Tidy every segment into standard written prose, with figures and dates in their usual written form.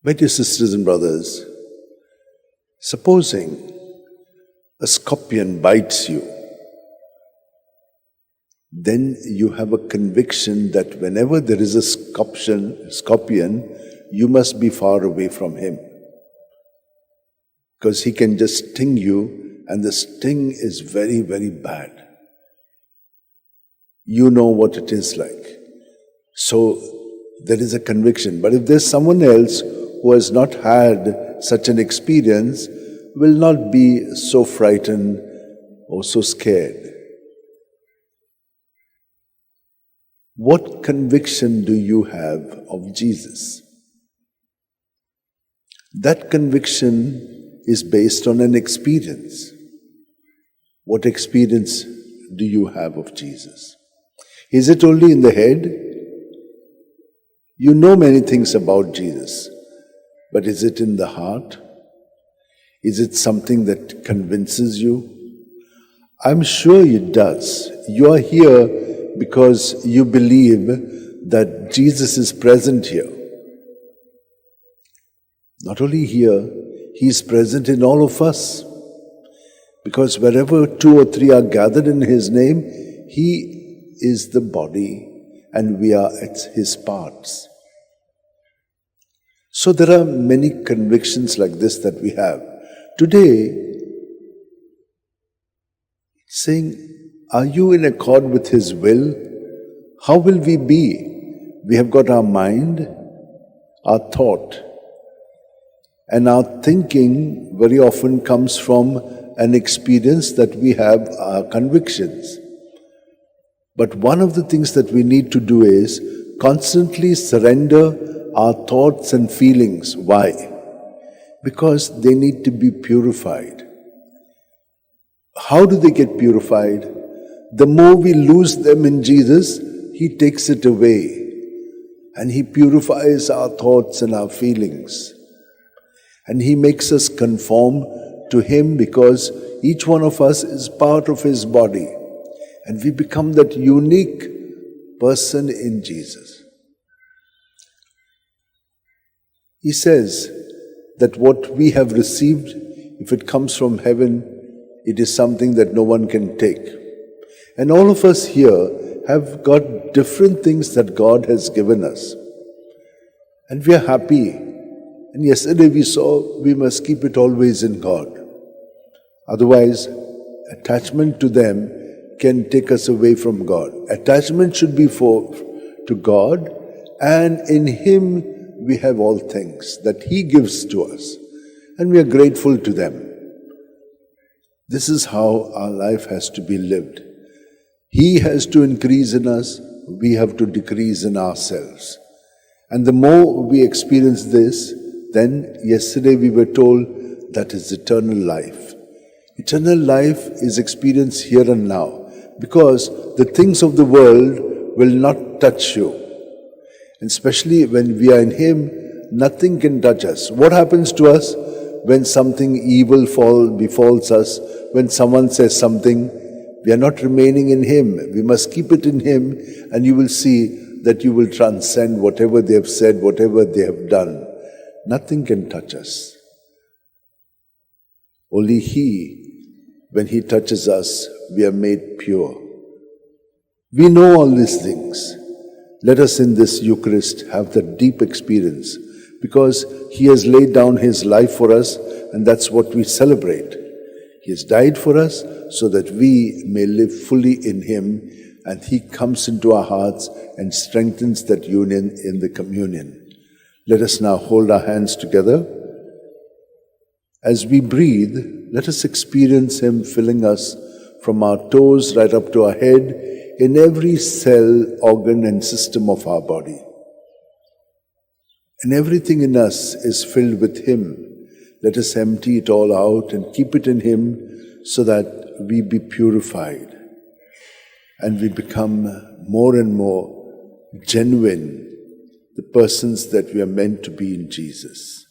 My dear sisters and brothers, supposing a scorpion bites you, then you have a conviction that whenever there is a scorpion, you must be far away from him. Because he can just sting you, and the sting is very, very bad. You know what it is like. So there is a conviction. But if there's someone else who has not had such an experience, will not be so frightened or so scared. What conviction do you have of Jesus? That conviction is based on an experience. What experience do you have of Jesus? Is it only in the head? You know many things about Jesus, but is it in the heart? Is it something that convinces you? I'm sure it does. You are here because you believe that Jesus is present here. Not only here, He is present in all of us. Because wherever 2 or 3 are gathered in His name, He is the body and we are His parts. So there are many convictions like this that we have. Today, saying, are you in accord with His will? How will we be? We have got our mind, our thought, and our thinking very often comes from an experience that we have, our convictions. But one of the things that we need to do is constantly surrender our thoughts and feelings. Why? Because they need to be purified. How do they get purified? The more we lose them in Jesus, He takes it away and He purifies our thoughts and our feelings. And He makes us conform to Him because each one of us is part of His body. And we become that unique person in Jesus. He says that what we have received, if it comes from heaven, it is something that no one can take. And all of us here have got different things that God has given us. And we are happy. And yesterday we saw we must keep it always in God. Otherwise, attachment to them can take us away from God. Attachment should be to God, and in Him we have all things that He gives to us. And we are grateful to them. This is how our life has to be lived. He has to increase in us, we have to decrease in ourselves. And the more we experience this, then yesterday we were told that is eternal life. Eternal life is experienced here and now, because the things of the world will not touch you. And especially when we are in Him, nothing can touch us. What happens to us when something evil befalls us, when someone says something? We are not remaining in Him. We must keep it in Him, and you will see that you will transcend whatever they have said, whatever they have done. Nothing can touch us. Only He, when He touches us, we are made pure. We know all these things. Let us in this Eucharist have that deep experience, because He has laid down His life for us, and that's what we celebrate. He has died for us so that we may live fully in Him, and He comes into our hearts and strengthens that union in the communion. Let us now hold our hands together. As we breathe, let us experience Him filling us from our toes right up to our head in every cell, organ and system of our body. And everything in us is filled with Him. Let us empty it all out and keep it in Him so that we be purified and we become more and more genuine, the persons that we are meant to be in Jesus.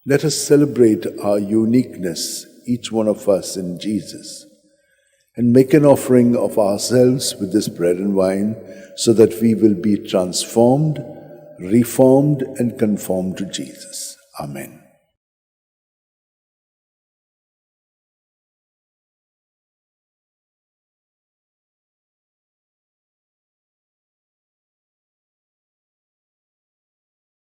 Let us celebrate our uniqueness, each one of us in Jesus, and make an offering of ourselves with this bread and wine so that we will be transformed reformed and conformed to Jesus. Amen.